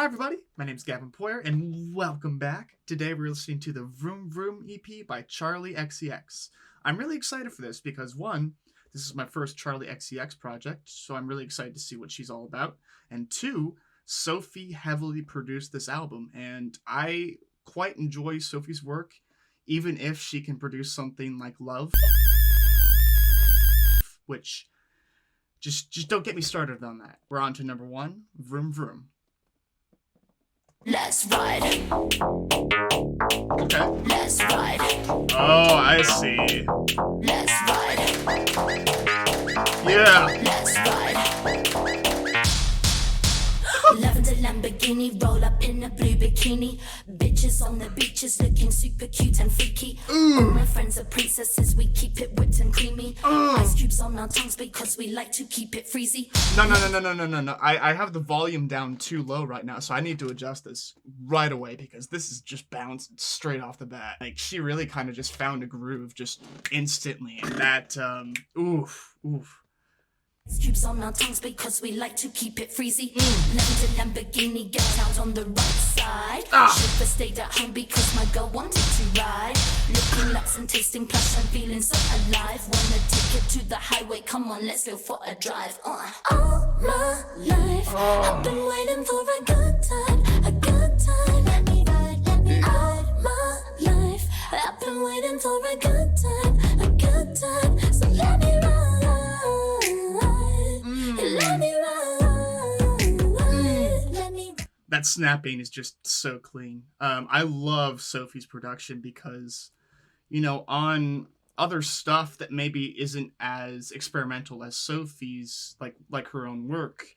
Hi everybody, my name is Gavin Poyer and welcome back. Today we're listening to the Vroom Vroom EP by Charli XCX. I'm really excited for this because one, this is my first Charli XCX project, so I'm really excited to see what she's all about. And two, Sophie heavily produced this album and I quite enjoy Sophie's work, even if she can produce something like Love, which just don't get me started on that. We're on to number one, Vroom Vroom. Let's ride. Okay. Let's ride. Oh, I see. Let's ride. Yeah. Let's ride. Lavender Lamborghini, roll up in a blue bikini. Bitches on the beaches looking super cute and freaky. All my friends are princesses, we keep it whipped and creamy. Ice cubes on our tongues because we like to keep it freezy. No. I have the volume down too low right now, so I need to adjust this right away because this is just bounced straight off the bat. Like, she really kind of just found a groove just instantly, and that, oof. Ice cubes on our tongues because we like to keep it freezy. Lavender Lamborghini, get out on the right side. Chauffeur stayed at home because my girl wanted to ride. Looking laps and tasting plush and feeling so alive. Wanna take it to the highway, come on, let's go for a drive. All my life, I've been waiting for a good time, a good time. Let me ride. All my life, I've been waiting for a good time, a good time. So let me ride. That snapping is just so clean. I love Sophie's production because, you know, on other stuff that maybe isn't as experimental as Sophie's, like her own work,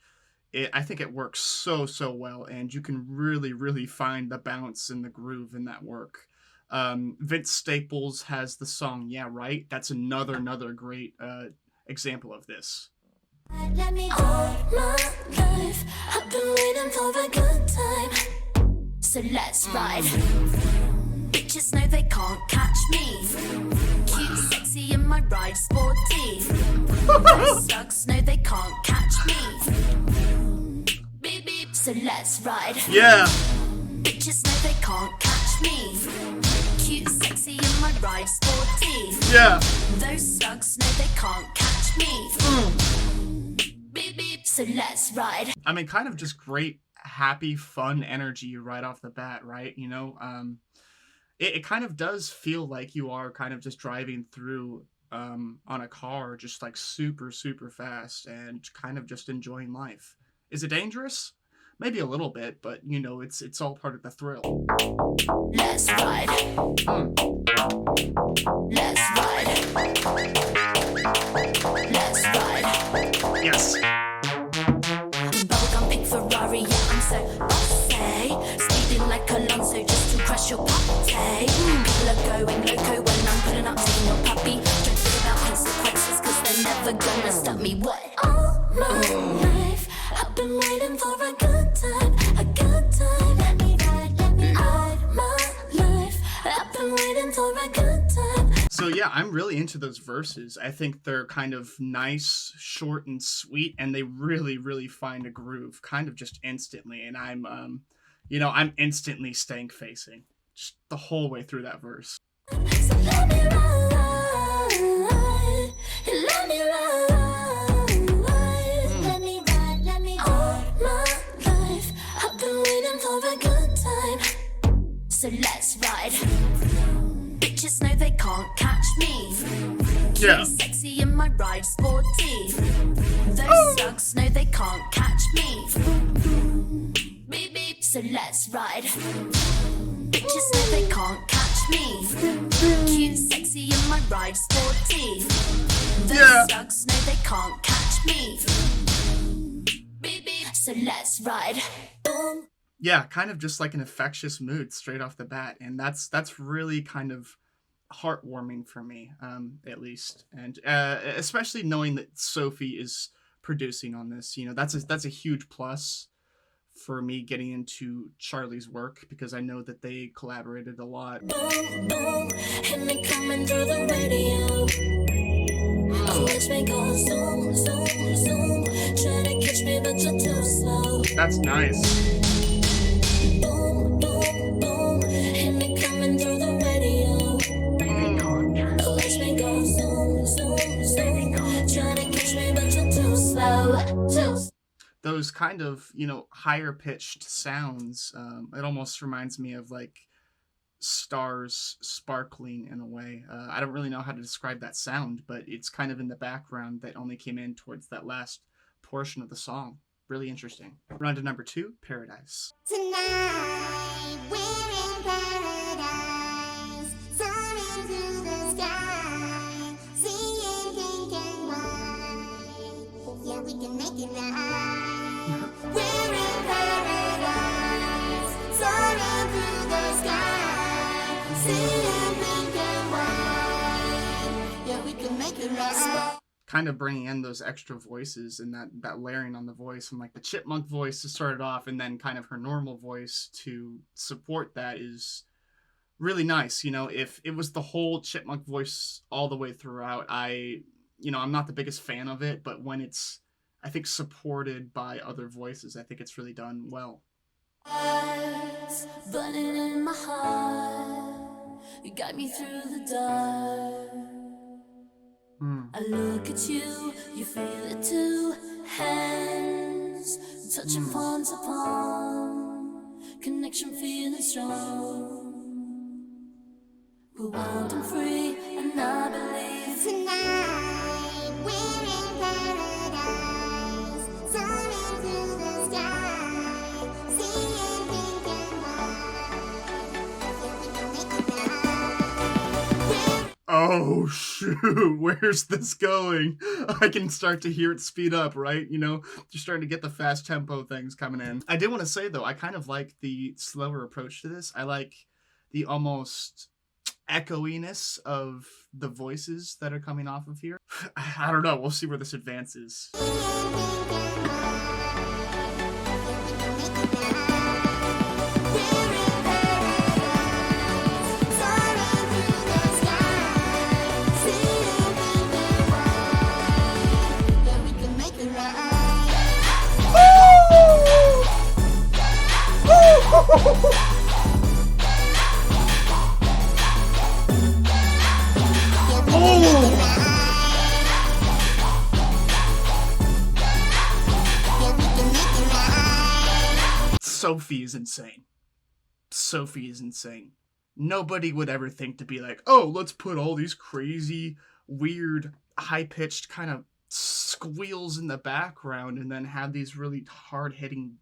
I think it works so well, and you can really find the bounce and the groove in that work. Vince Staples has the song Yeah Right. That's another great example of this. Let me all my life, I've been waiting for a good time. So let's ride. Bitches know they can't catch me. Cute, sexy in my ride, sporty. Slugs know they can't catch me. Beep beep. So let's ride. Yeah. Bitches know they can't catch me. Cute, sexy in my ride, sporty. Yeah. Those slugs know they can't catch me. So let's ride. I mean, kind of just great, happy, fun energy right off the bat, right? You know, it kind of does feel like you are kind of just driving through on a car, just like super fast and kind of just enjoying life. Is it dangerous? Maybe a little bit, but you know, it's all part of the thrill. Let's ride. Let's ride. Let's ride. Yes. Bubblegum pink Ferrari, yeah, I'm so bossy. Speeding like Alonso just to crash your party. People are going loco when I'm pulling up to your puppy. Don't think about consequences cause they're never gonna stop me. What? All my life, I've been waiting for a good time, a good time. Let me ride. All my life, I've been waiting for a good time. So yeah, I'm really into those verses. I think they're kind of nice, short and sweet, and they really find a groove kind of just instantly. And I'm instantly stank facing just the whole way through that verse. So let me ride, let me ride, let me ride, let me all my life, I've been waiting for a good time. So let's ride. Bitches know they can't catch me. Yeah. Sexy in my ride, sporty. Those slugs know they can't catch me. Beep beep. So let's ride. Bitches know they can't catch me. Cute, sexy in my ride, sporty. Those slugs know they can't catch me. Beep beep. So let's ride. Boom. Yeah, kind of just like an infectious mood straight off the bat, and that's really kind of heartwarming for me, at least, and especially knowing that Sophie is producing on this. You know, that's a huge plus for me getting into Charli's work because I know that they collaborated a lot. Boom, boom, hit me coming through the radio. Watch me go zoom, zoom, zoom. Try to catch me, but you're too slow. That's nice. Boom, boom, boom. Hear me coming through the radio. Watch me go zoom, zoom, zoom. Trying to catch me, but you're too slow. Those kind of, higher pitched sounds, it almost reminds me of like stars sparkling in a way. I don't really know how to describe that sound, but it's kind of in the background that only came in towards that last portion of the song. Really interesting. We're on to number 2, Paradise. Tonight, we're in paradise, soaring through the sky, seeing pink and white. Yeah, we can make it right. We're in paradise, soaring through the sky, seeing pink and white. Yeah, we can make it right. Kind of bringing in those extra voices and that layering on the voice, from like the chipmunk voice to start it off, and then kind of her normal voice to support that is really nice. If it was the whole chipmunk voice all the way throughout, I'm not the biggest fan of it, but when it's, I think, supported by other voices, I think it's really done well. Burning in my heart, you got me through the dark. I look at you, you feel it too. Hands touching palm to palm, connection feeling strong. We're wild and free, and I believe tonight we're in paradise, soaring through the sky, seeing pink and white. We can make it right. Oh shoot, where's this going? I can start to hear it speed up, right? You're starting to get the fast tempo things coming in. I did want to say though, I kind of like the slower approach to this. I like the almost echoiness of the voices that are coming off of here. I don't know, we'll see where this advances. Sophie is insane. Sophie is insane. Nobody would ever think to be like, oh, let's put all these crazy, weird, high-pitched kind of squeals in the background and then have these really hard-hitting,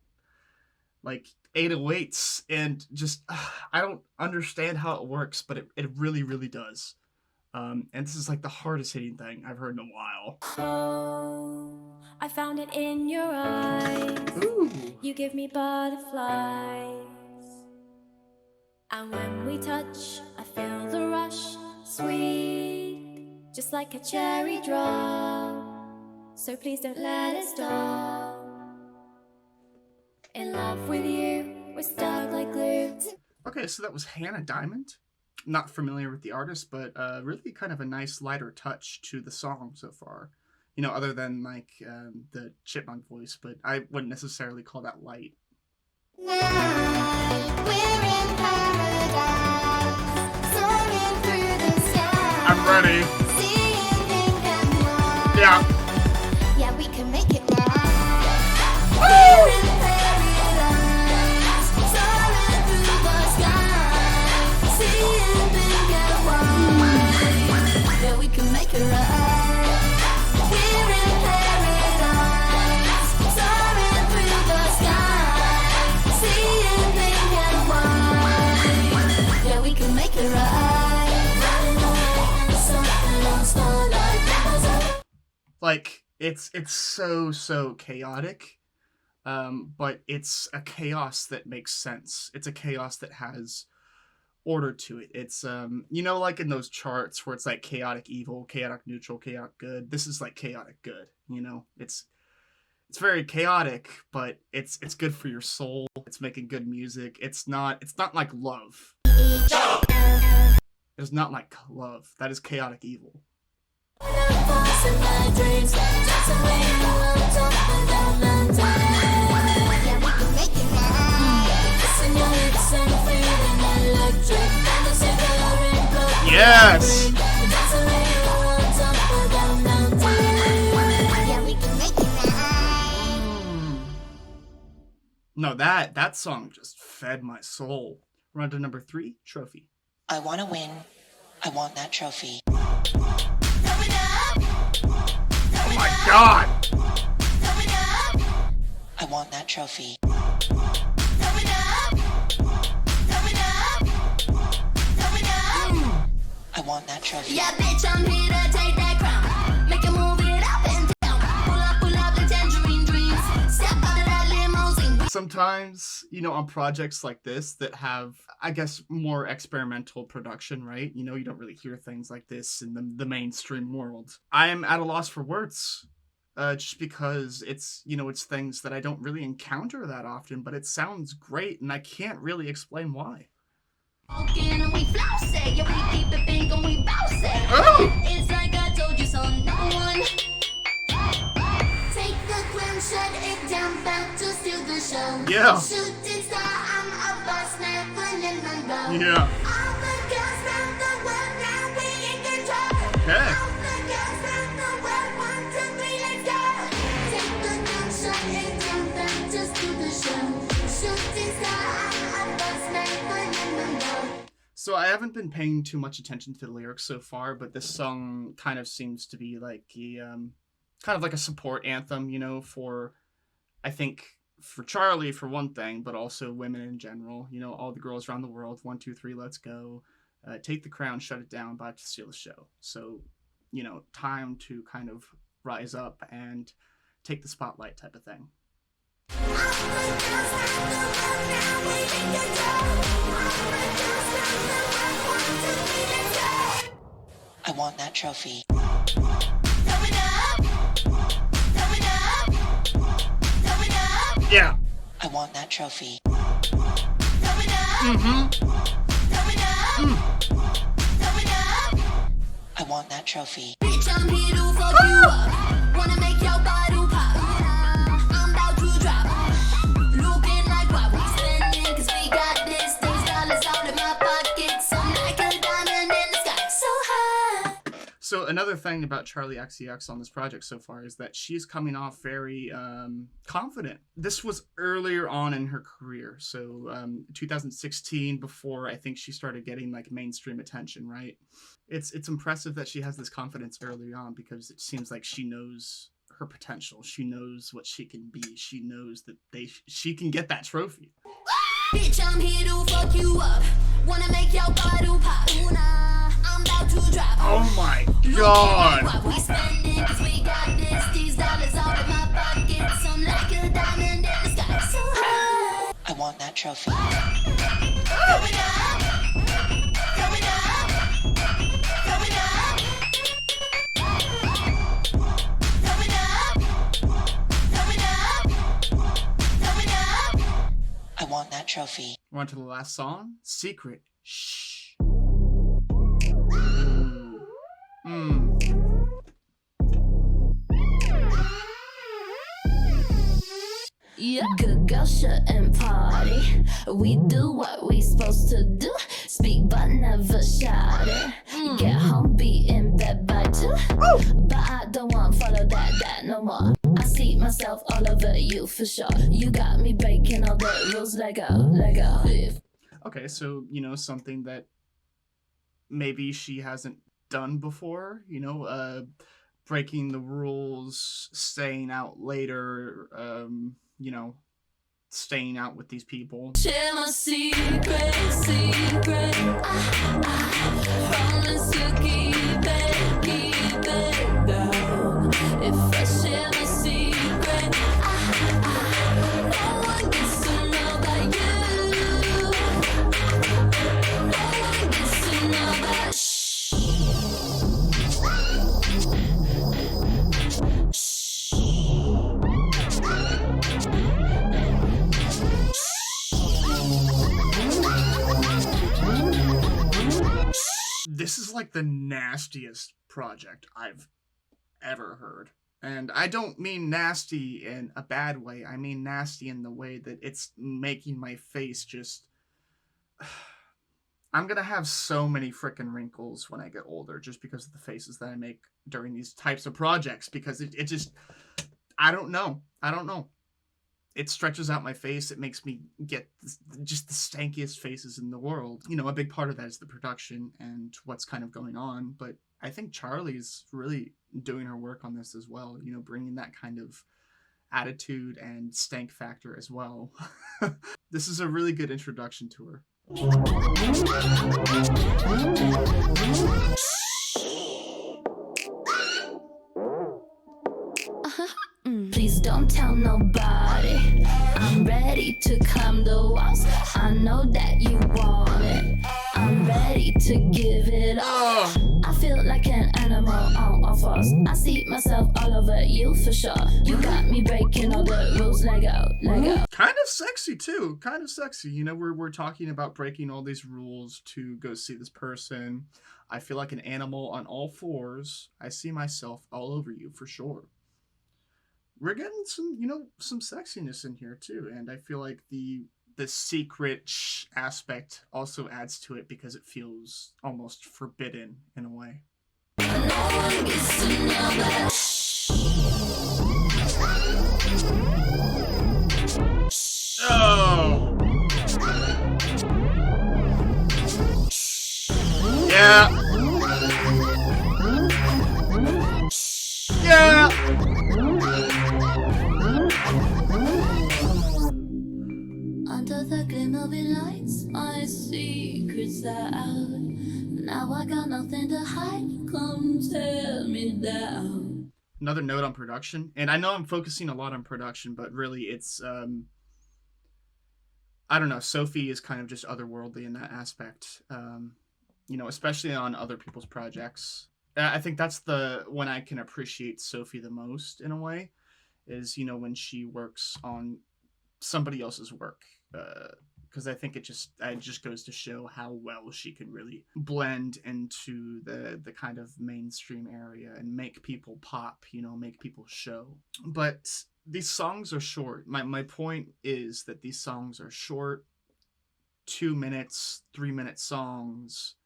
like, 808s, and just, I don't understand how it works, but it really, really does. And this is like the hardest hitting thing I've heard in a while. Oh, I found it in your eyes. Ooh. You give me butterflies. And when we touch, I feel the rush. Sweet, just like a cherry drop. So please don't let it stop. In love with you, we're stuck like glue. Okay, so that was Hannah Diamond. Not familiar with the artist, but really kind of a nice lighter touch to the song so far. Other than like the chipmunk voice, but I wouldn't necessarily call that light. I'm ready. Yeah. Yeah, we can make it right. Yeah, we can make it right. We're in paradise, soaring through the sky, seeing pink and white. Yeah, we can make it right. Running away in the sun and on starlight. Like it's so chaotic, but it's a chaos that makes sense. It's a chaos that has order to it. It's like in those charts where it's like chaotic evil, chaotic neutral, chaotic good. This is like chaotic good. It's very chaotic, but it's good for your soul. It's making good music. It's not like love. It's not like love. That is chaotic evil. Yes! No, that song just fed my soul. We're on to number 3, Trophy. I want to win. I want that trophy. Oh my god! I want that trophy. I want that trophy. Yeah, bitch, I'm here to take that crown. Make you move it up and down. Pull up the tangerine dreams. Step out of that limousine. Sometimes, on projects like this that have, I guess, more experimental production, right? You don't really hear things like this in the mainstream world. I am at a loss for words. Just because it's things that I don't really encounter that often, but it sounds great, and I can't really explain why. Walking and we flouse it. Yeah, we keep it pink and we bounce it. Oh! It's like I told you so, no one. Take the crown, shut it down, back to steal the show. Yeah. Shooting star, I'm a boss man, Marilyn Monroe. Yeah. All the girls round the world, now we in control. Okay. All the girls round the world, 1, 2, 3, let's go. Take the crown, shut it down, back to steal the show. Shooting star, I'm a boss man, Marilyn Monroe. So I haven't been paying too much attention to the lyrics so far, but this song kind of seems to be like a support anthem, for, I think, for Charli for one thing, but also women in general. All the girls around the world. 1, 2, 3, let's go. Take the crown, shut it down, about to steal the show. So, time to kind of rise up and take the spotlight type of thing. I want that trophy. Yeah. I want that trophy. I want that trophy. Bitch, I'm here to fuck you up. Wanna make your bottle pop. I'm about to drop. Looking like what we spending, 'cause we got this. These dollars out in my pockets. I'm like a diamond in the sky. So high. So another thing about Charli XCX on this project so far is that she's coming off very confident. This was earlier on in her career, so 2016, before I think she started getting like mainstream attention, right? It's impressive that she has this confidence early on, because it seems like she knows her potential. She knows what she can be. She knows that she can get that trophy. Bitch, I'm here to fuck you up. Wanna make your bottle pop. I'm about to drop. Oh my god! What we spending, 'cause we got this. These dollars out in my pockets. I'm like a diamond in the sky. So high. I want that trophy. Going up. Going up. Going up. Going up. Going up. Going up. I want that trophy. We're on to the last song, Secret. Shh. Yeah. Good girl shouldn't party. We do what we supposed to do. Speak but never shout it. Get home, be in bed by 2. But I don't want follow that no more. I see myself all over you for sure. You got me breaking all the rules. Let go. Okay, so, something that maybe she hasn't done before, breaking the rules, staying out later, staying out with these people. Share my secret. Promise to keep it down. If I share my secret, no one gets to know about you. No one gets to know about This is like the nastiest project I've ever heard. And I don't mean nasty in a bad way. I mean nasty in the way that it's making my face just... I'm gonna have so many freaking wrinkles when I get older just because of the faces that I make during these types of projects, because it just, I don't know. It stretches out my face. It makes me get just the stankiest faces in the world. You know, a big part of that is the production and what's kind of going on. But I think Charli's really doing her work on this as well. You know, bringing that kind of attitude and stank factor as well. This is a really good introduction to her. Please don't tell nobody. I'm ready to climb the walls. I know that you want it. I'm ready to give it all. I feel like an animal on all fours. I see myself all over you for sure. You got me breaking all the rules. Lego. Kind of sexy too. Kind of sexy. You know, we're talking about breaking all these rules to go see this person. I feel like an animal on all fours. I see myself all over you for sure. We're getting some, you know, some sexiness in here too, and I feel like the secret aspect also adds to it because it feels almost forbidden in a way. Oh. Yeah. Yeah. Under the glimmering lights, my secrets are out. Now I got nothing to hide. Come tear me down. Another note on production, and I know I'm focusing a lot on production, but really it's I don't know, Sophie is kind of just otherworldly in that aspect. You know, especially on other people's projects. I think that's when I can appreciate Sophie the most in a way, is, you know, when she works on somebody else's work. Because I think it just goes to show how well she can really blend into the kind of mainstream area and make people pop, you know, make people show. But these songs are short. My point is that these songs are short, 2 minutes, 3 minute songs.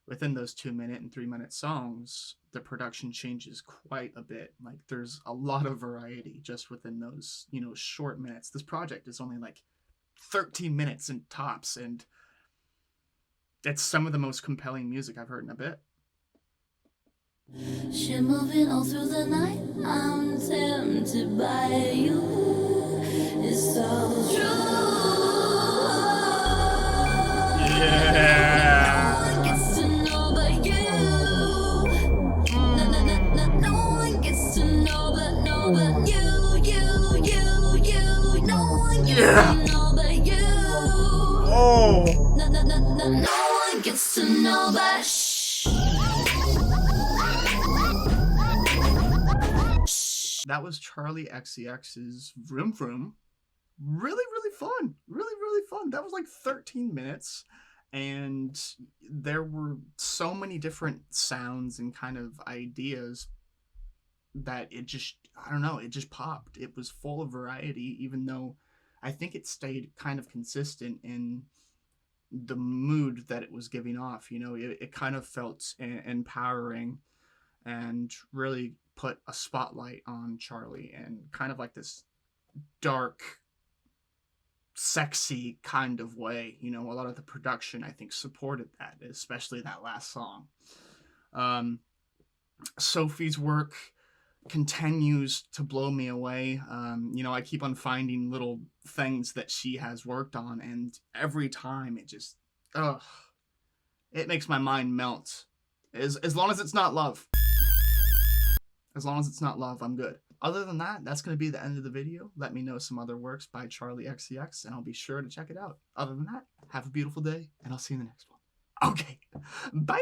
Within those 2 minute and 3 minute songs, the production changes quite a bit. Like, there's a lot of variety just within those, you know, short minutes. This project is only like 13 minutes in tops, and it's some of the most compelling music I've heard in a bit. She moving all through the night. I'm tempted by you. It's so true. Yeah. No one gets to know but you. No one gets to know but you. No one gets to know but you. Oh. No one gets to know but shh. That was Charli XCX's Vroom Vroom. Really fun. Really fun. That was like 13 minutes. And there were so many different sounds and kind of ideas that it just, I don't know, it just popped. It was full of variety, even though I think it stayed kind of consistent in the mood that it was giving off. You know, it kind of felt empowering and really put a spotlight on Charli and kind of like this dark, sexy kind of way. You know, a lot of the production, I think, supported that, especially that last song. Sophie's work continues to blow me away. You know, I keep on finding little things that she has worked on, and every time it just, it makes my mind melt. As long as it's not love. As long as it's not love, I'm good. Other than that, that's going to be the end of the video. Let me know some other works by Charli XCX, and I'll be sure to check it out. Other than that, have a beautiful day, and I'll see you in the next one. Okay, bye!